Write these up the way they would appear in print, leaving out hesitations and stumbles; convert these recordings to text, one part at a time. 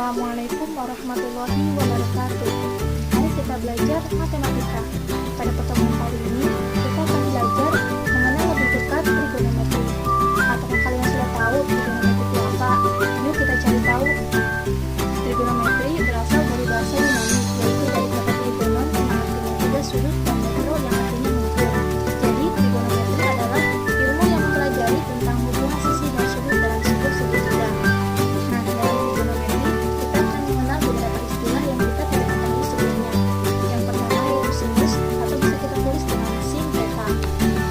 Assalamualaikum warahmatullahi wabarakatuh. Mari kita belajar matematika. Pada pertemuan kali ini, kita akan belajar mengenal lebih dekat trigonometri. Apakah kalian sudah tahu trigonometri itu apa? Yuk kita cari tahu. Trigonometri berasal dari bahasa Yunani, yaitu dari kata trigonon yang artinya tiga sudut dan metro yang artinya mengukur. Jadi, trigonometri adalah ilmu yang mempelajari tentang hubungan sisi dan sudut dalam sebuah segitiga. Nah, dalam trigonometri, kita akan mengenal beberapa istilah yang kita tidak ketahui sebelumnya. Yang pertama yaitu sinus, atau bisa kita tulis dengan sin theta.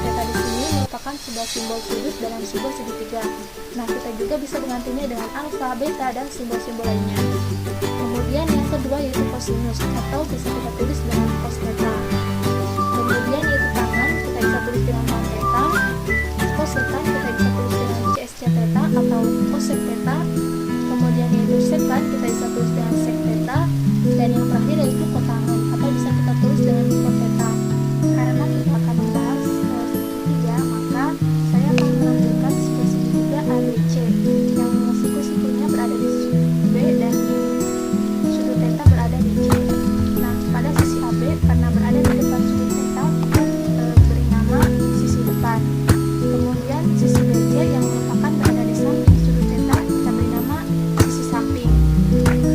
Theta di sini merupakan sebuah simbol sudut dalam sebuah segitiga. Nah, kita juga bisa menggantinya dengan alfa, beta, dan simbol-simbol lainnya. Kemudian yang kedua yaitu kosinus, atau bisa kita tulis dengan cos theta. Kemudian yaitu tangan, kita bisa tulis dengan tan theta. Kosekan kita bisa tulis dengan csc theta atau cosec theta. Kemudian yaitu sekan kita bisa tulis dengan sec theta. Dan yang terakhir yaitu kotangen, atau bisa kita tulis dengan cot theta. Karena kita akan membahas segitiga, maka saya akan menampilkan segitiga ABC yang siku-sikunya berada di B dan sudut theta berada di C. Nah, pada sisi AB karena berada di depan sudut theta, kita beri nama sisi depan. Kemudian sisi BC yang merupakan berada di samping sudut theta, kita beri nama sisi samping.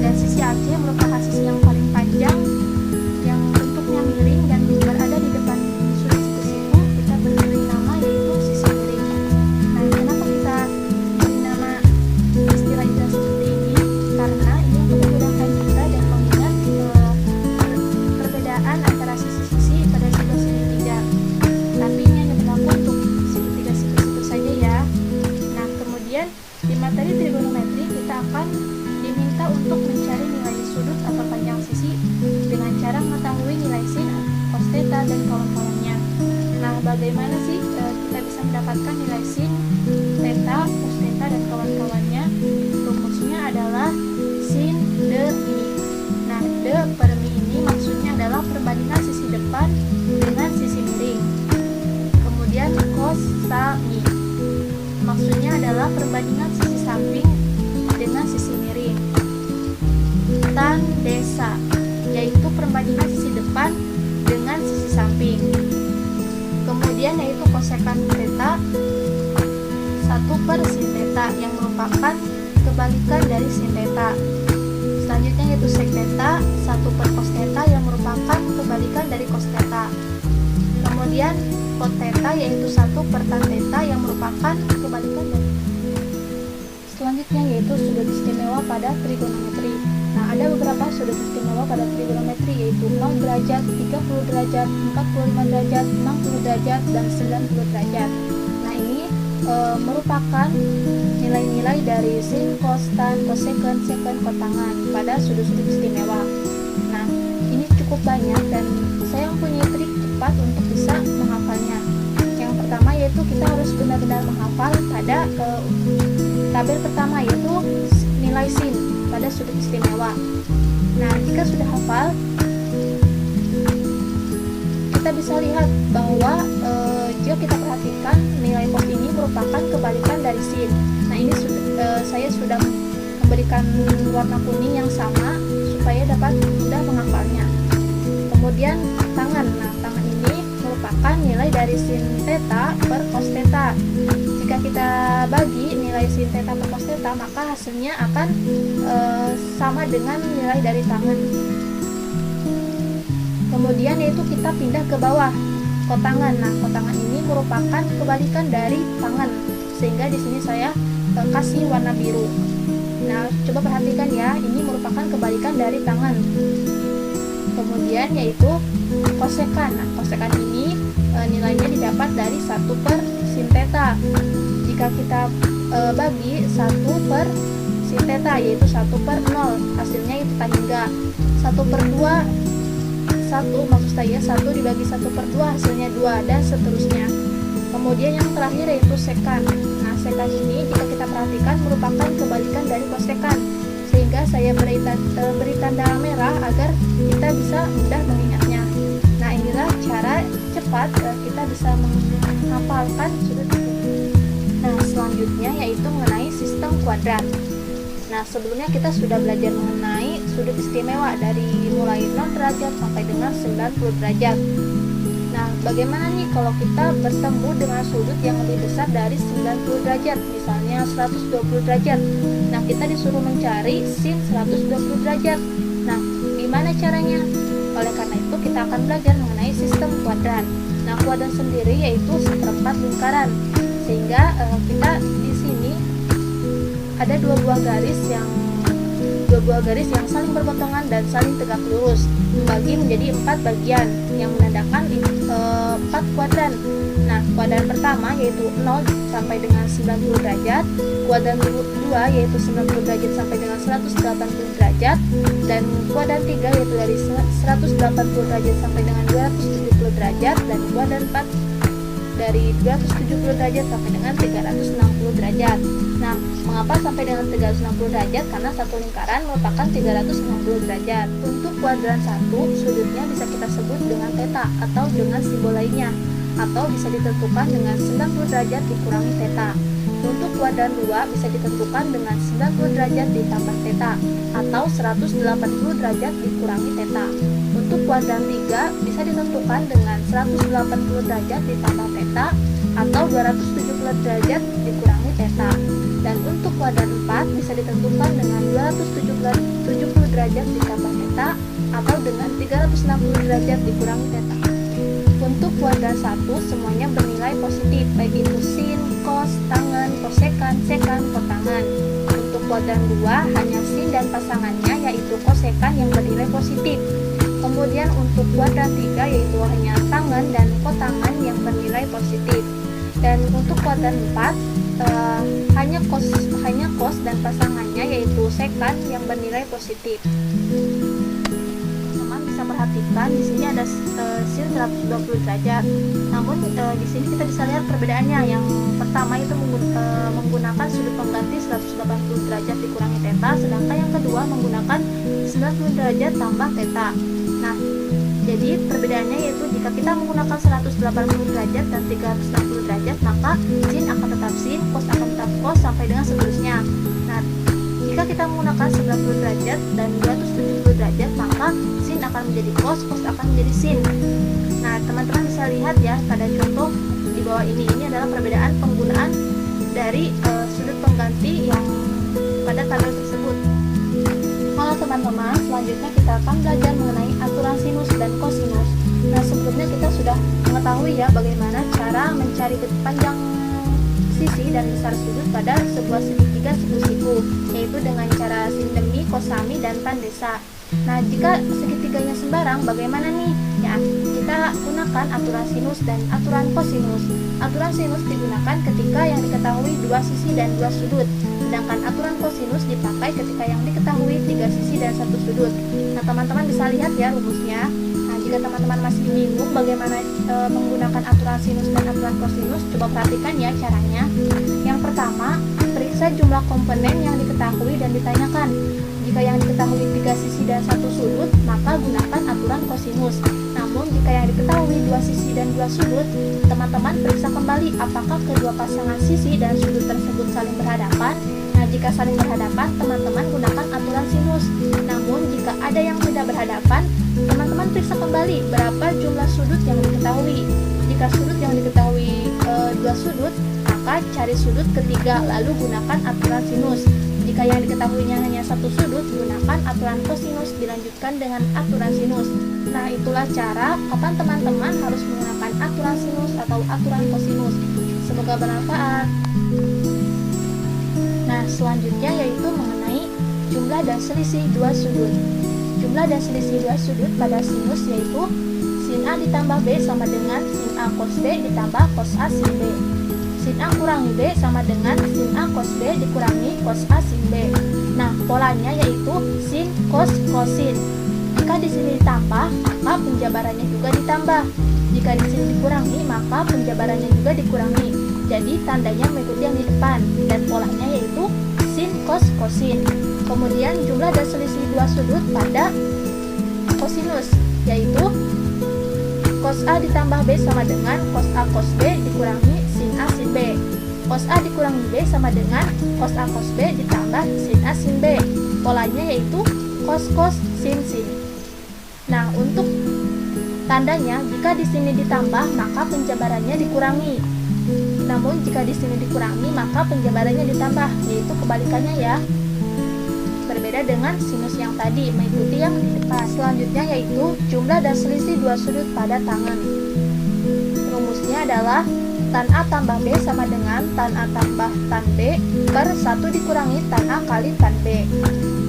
Dan sisi AC merupakan sisi yang paling panjang yang bentuknya miring dan berada di depan sudut siku-siku, kita beri nama yaitu sisi miring. Nah, kenapa kita beri nama istilah-istilah seperti ini? Karena ini untuk memudahkan kita dan mengingat perbedaan antara sisi-sisi pada sebuah segitiga. Tapi ini hanya berlaku untuk segitiga siku-siku saja ya. Nah, kemudian di materi trigonometri kita akan diminta untuk mencari nilai sudut atau panjang sisi dengan cara mengetahui nilai sin, cos theta, dan kawan-kawannya. Nah, bagaimana sih kita bisa mendapatkan nilai sin, theta, cos theta, dan kawan-kawannya? Rumusnya adalah sin de mi. Nah, de per mi ini maksudnya adalah perbandingan sisi depan dengan sisi miring. Kemudian cos sa mi maksudnya adalah perbandingan sisi samping dengan sisi miring. Tan desa yaitu perbandingan sisi depan dengan sisi samping. Kemudian yaitu kosekan theta 1/sin theta yang merupakan kebalikan dari sin theta. Selanjutnya yaitu sec theta 1/cos theta yang merupakan kebalikan dari cos theta. Kemudian cot theta yaitu 1/tan theta yang merupakan kebalikan dari. Selanjutnya yaitu sudut istimewa pada trigonometri. Nah, ada beberapa sudut istimewa pada trigonometri yaitu 0 derajat, 30 derajat, 45 derajat, 60 derajat, dan 90 derajat. Nah, ini merupakan nilai-nilai dari sin, cos, tan, cosecant, secant, kotangan pada sudut-sudut istimewa. Nah, ini cukup banyak dan saya mempunyai trik cepat untuk bisa menghafalnya. Yang pertama yaitu kita harus benar-benar menghafal pada tabel pertama yaitu nilai sin pada sudut istimewa. Nah, jika sudah hafal, kita bisa lihat bahwa jika kita perhatikan nilai cos ini merupakan kebalikan dari sin. Nah, ini saya sudah memberikan warna kuning yang sama supaya dapat mudah menghafalnya. Kemudian tangan. Nah, tangan ini merupakan nilai dari sin theta per cos theta. Jika kita bagi nilai sin theta per cos theta, maka hasilnya akan sama dengan nilai dari tangan. Kemudian yaitu kita pindah ke bawah, kotangan. Nah, kotangan ini merupakan kebalikan dari tangan, sehingga di sini saya kasih warna biru. Nah, coba perhatikan ya, ini merupakan kebalikan dari tangan. Kemudian yaitu kosekan. Nah, kosekan ini nilainya didapat dari 1/sin theta. Jika kita bagi 1/sin theta yaitu 1/0, hasilnya itu tan hingga 1/2. 1 maksud saya 1 dibagi 1/2 hasilnya 2 dan seterusnya. Kemudian yang terakhir yaitu sekan. Nah, sekan ini jika kita perhatikan merupakan kebalikan dari kosekan, sehingga saya beri tanda merah agar kita bisa mudah mengingatnya. Nah, inilah cara cepat kita bisa menghafalkan sudut. Nah, selanjutnya yaitu mengenai sistem kuadrat. Nah, sebelumnya kita sudah belajar mengenai sudut istimewa dari mulai 0 derajat sampai dengan 90 derajat. Nah, bagaimana nih kalau kita bertemu dengan sudut yang lebih besar dari 90 derajat, misalnya 120 derajat. Nah, kita disuruh mencari sin 120 derajat. Nah, gimana caranya? Oleh karena itu, kita akan belajar mengenai sistem kuadran. Nah, kuadran sendiri yaitu seperempat lingkaran. Sehingga kita di sini ada dua buah garis yang saling berpotongan dan saling tegak lurus, membagi menjadi 4 bagian yang menandakan 4 kuadran. Nah, kuadran pertama yaitu 0 sampai dengan 90 derajat, kuadran kedua yaitu 90 derajat sampai dengan 180 derajat, dan kuadran 3 yaitu dari 180 derajat sampai dengan 270 derajat, dan kuadran 4 dari 270 derajat sampai dengan 360 derajat. Nah, mengapa sampai dengan 360 derajat? Karena satu lingkaran merupakan 360 derajat. Untuk kuadran 1, sudutnya bisa kita sebut dengan theta atau dengan simbol lainnya, atau bisa ditentukan dengan 90 derajat dikurangi theta. Untuk kuadran 2 bisa ditentukan dengan 90 derajat ditambah theta, atau 180 derajat dikurangi theta. Untuk kuadran 3 bisa ditentukan dengan 180 derajat ditambah theta, atau 270 derajat dikurangi theta. Dan untuk kuadran 4 bisa ditentukan dengan 270 derajat ditambah theta, atau dengan 360 derajat dikurangi theta. Untuk kuadran 1 semuanya bernilai positif, baik itu sin, cos, tangen, kosekan, sekan, kotangan. Untuk kuadran 2 hanya sin dan pasangannya yaitu kosekan yang bernilai positif. Kemudian untuk kuadran 3 yaitu hanya tangen dan kotangan yang bernilai positif. Dan untuk kuadran 4 hanya cos dan pasangannya yaitu sekan yang bernilai positif. Teman bisa perhatikan di sini ada sin 120 derajat. Namun di sini kita bisa lihat perbedaannya. Yang pertama itu menggunakan sudut pengganti 180 derajat dikurangi theta, sedangkan yang kedua menggunakan 90 derajat tambah theta. Nah, jadi perbedaannya yaitu jika kita menggunakan 180 derajat dan 360 derajat, maka sin akan tetap sin, cos akan tetap cos sampai dengan seterusnya. Nah, jika kita menggunakan 90 derajat dan 270 derajat, maka sin akan menjadi cos akan menjadi sin. Nah, teman-teman bisa lihat ya pada contoh di bawah ini adalah perbedaan penggunaan dari sudut pengganti yang pada tabel tersebut. Halo teman-teman, selanjutnya kita akan belajar mengenai aturan sinus dan kosinus. Nah, sebelumnya kita sudah mengetahui ya bagaimana cara mencari panjang sisi dan besar sudut pada sebuah segitiga siku-siku, yaitu dengan cara sindemi, kosami, dan tandesa. Nah, jika segitiganya sembarang, bagaimana nih? Ya, kita gunakan aturan sinus dan aturan kosinus. Aturan sinus digunakan ketika yang diketahui 2 sisi dan 2 sudut, sedangkan aturan kosinus dipakai ketika yang diketahui 3 sisi dan 1 sudut. Nah, teman-teman bisa lihat ya rumusnya. Nah, jika teman-teman masih bingung bagaimana menggunakan aturan sinus dan aturan kosinus, coba perhatikan ya caranya. Yang pertama, periksa jumlah komponen yang diketahui dan ditanyakan. Jika yang diketahui 3 sisi dan 1 sudut, maka gunakan aturan kosinus. Namun, jika yang diketahui 2 sisi dan 2 sudut, teman-teman periksa kembali apakah kedua pasangan sisi dan sudut tersebut saling berhadapan. Nah, jika saling berhadapan, teman-teman gunakan aturan sinus. Namun, jika ada yang tidak berhadapan, teman-teman periksa kembali berapa jumlah sudut yang diketahui. Jika sudut yang diketahui 2 sudut, maka cari sudut ketiga lalu gunakan aturan sinus. Jika yang diketahuinya hanya 1 sudut, gunakan aturan kosinus dilanjutkan dengan aturan sinus. Nah, itulah cara kapan teman-teman harus menggunakan aturan sinus atau aturan kosinus. Semoga bermanfaat. Nah, selanjutnya yaitu mengenai jumlah dan selisih 2 sudut. Jumlah dan selisih 2 sudut pada sinus yaitu sin A ditambah B sama dengan sin A cos B ditambah cos A sin B. Sin A kurangi B sama dengan sin A cos B dikurangi cos A sin B. Nah, polanya yaitu sin, cos, cosin. Jika di sini ditambah, maka penjabarannya juga ditambah. Jika di sini dikurangi, maka penjabarannya juga dikurangi. Jadi, tandanya mengikuti yang di depan. Dan polanya yaitu sin, cos, cosin. Kemudian, jumlah dan selisih 2 sudut pada kosinus, yaitu cos A ditambah B sama dengan cos A cos B dikurangi sin A sin B. cos A dikurangi B sama dengan cos A cos B ditambah sin A sin B. Polanya yaitu cos sin. Nah, untuk tandanya jika di sini ditambah maka penjabarannya dikurangi. Namun jika di sini dikurangi maka penjabarannya ditambah, yaitu kebalikannya ya. Berbeda dengan sinus yang tadi, mengikuti yang di depan. Selanjutnya yaitu jumlah dan selisih dua sudut pada tangan. Rumusnya adalah tan A tambah B sama dengan tan A tambah tan B per 1 dikurangi tan A kali tan B.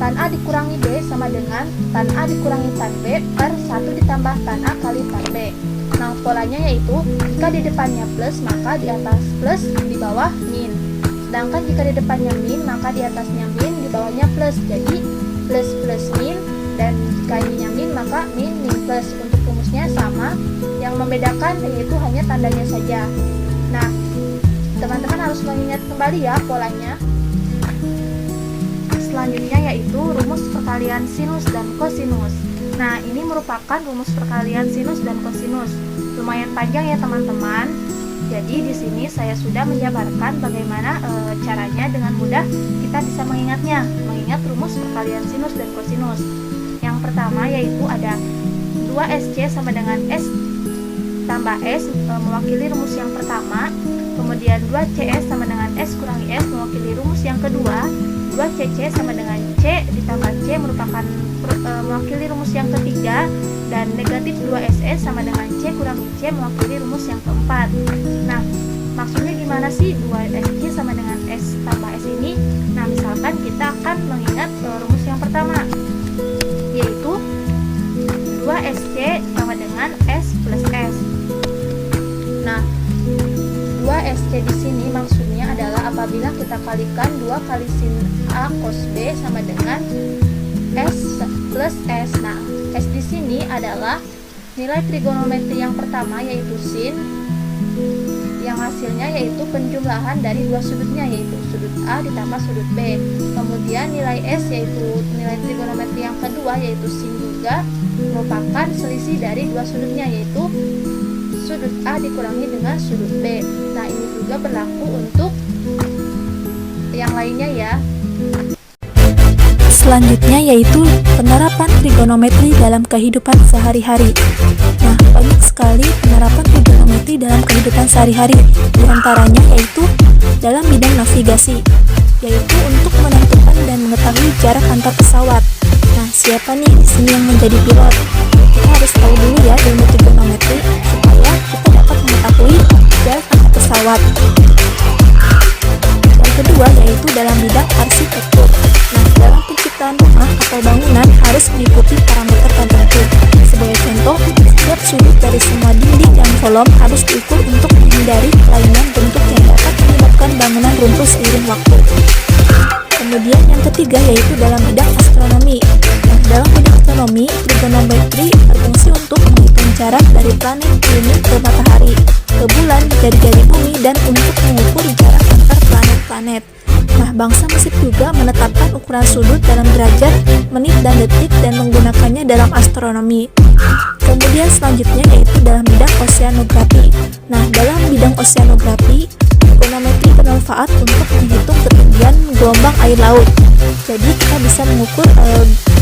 Tan A dikurangi B sama dengan tan A dikurangi tan B per 1 ditambah tan A kali tan B. Nah, polanya yaitu jika di depannya plus maka di atas plus, di bawah min. Sedangkan jika di depannya min maka di atasnya min, di bawahnya plus. Jadi plus plus min, dan jika ininya min maka min plus. Untuk rumusnya sama, yang membedakan yaitu hanya tandanya saja. Nah, teman-teman harus mengingat kembali ya polanya. Selanjutnya yaitu rumus perkalian sinus dan kosinus. Nah, ini merupakan rumus perkalian sinus dan kosinus. Lumayan panjang ya teman-teman. Jadi di sini saya sudah menjabarkan bagaimana caranya dengan mudah kita bisa mengingatnya, mengingat rumus perkalian sinus dan kosinus. Yang pertama yaitu ada 2SC sama dengan S tambah S mewakili rumus yang pertama. Kemudian 2CS sama dengan S kurangi S mewakili rumus yang kedua. 2CC sama dengan C ditambah C merupakan mewakili rumus yang ketiga. Dan negatif 2SS sama dengan C kurangi C mewakili rumus yang keempat. Nah, maksudnya gimana sih 2SC sama dengan S tambah S ini? Nah, misalkan kita akan mengingat rumus yang pertama, yaitu 2SC sama dengan S plus S. Nah, 2SC di sini maksudnya adalah apabila kita kalikan 2 kali sin A cos B sama dengan S plus S. Nah, S di sini adalah nilai trigonometri yang pertama yaitu sin, yang hasilnya yaitu penjumlahan dari dua sudutnya yaitu sudut A ditambah sudut B. Kemudian nilai S yaitu nilai trigonometri yang kedua yaitu sin juga merupakan selisih dari dua sudutnya yaitu sudut A dikurangi dengan sudut B. Nah, ini juga berlaku untuk yang lainnya ya. Selanjutnya yaitu penerapan trigonometri dalam kehidupan sehari-hari. Nah, banyak sekali penerapan trigonometri dalam kehidupan sehari-hari. Di antaranya yaitu dalam bidang navigasi, yaitu untuk menentukan dan mengetahui jarak antar pesawat. Nah, siapa nih di sini yang menjadi pilot? Kita harus tahu dulu ya ilmu trigonometri supaya kita dapat mengetahui jarak antar pesawat. Yang kedua yaitu dalam bidang arsitektur. Nah, dalam penciptaan rumah atau bangunan harus mengikuti parameter tertentu. Sebagai contoh, setiap sudut dari semua dinding dan kolom harus diukur untuk menghindari kelainan bentuk yang dapat menyebabkan bangunan runtuh seiring waktu. Kemudian yang ketiga yaitu dalam bidang astronomi. Nah, dalam bidang astronomi, trigonometri berfungsi untuk menghitung jarak dari planet bumi ke matahari, ke bulan, jari-jari bumi, dan untuk mengukur jarak antar planet-planet. Nah, bangsa Mesir juga menetapkan ukuran sudut dalam derajat, menit, dan detik dan menggunakannya dalam astronomi. Kemudian selanjutnya yaitu dalam bidang oseanografi. Nah, dalam bidang oseanografi, trigonometri bermanfaat untuk menghitung ketinggian gelombang air laut. Jadi kita bisa mengukur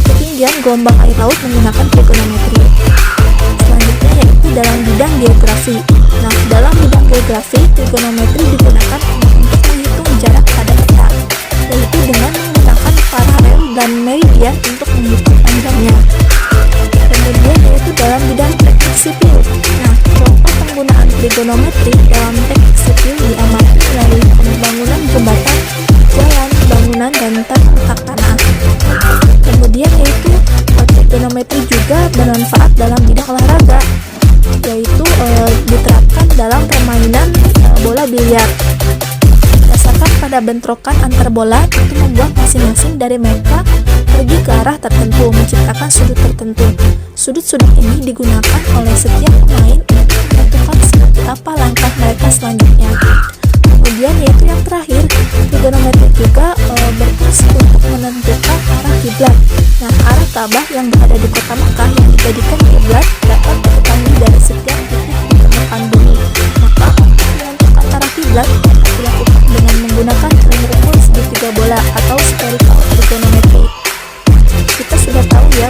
ketinggian gelombang air laut menggunakan trigonometri. Selanjutnya yaitu dalam bidang geografi. Nah, dalam bidang geografi, trigonometri digunakan untuk menghitung jarak pada peta, yaitu dengan menggunakan paralel dan meridian untuk menghitung panjangnya. Kemudian yaitu dalam bidang teknik sipil. Nah, contoh penggunaan trigonometri dalam teknik sipil diamati melalui pembangunan jembatan, jalan, bangunan, dan tata tanah. Kemudian yaitu trigonometri juga bermanfaat dalam bidang olahraga, yaitu diterapkan dalam permainan bola biliar. Berdasarkan pada bentrokan antar bola, itu membuat masing-masing dari mereka pergi ke arah tertentu, menciptakan sudut tertentu. Sudut-sudut ini digunakan oleh setiap pemain untuk menentukan seperti apa langkah mereka selanjutnya. Kemudian yaitu yang terakhir, trigonometri juga berfungsi untuk menentukan arah kiblat. Nah, arah Ka'bah yang berada di kota Mekah yang dijadikan kiblat dapat diketahui dari setiap titik di permukaan bumi. Maka untuk menentukan arah kiblat dapat dilakukan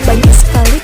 banyak sekali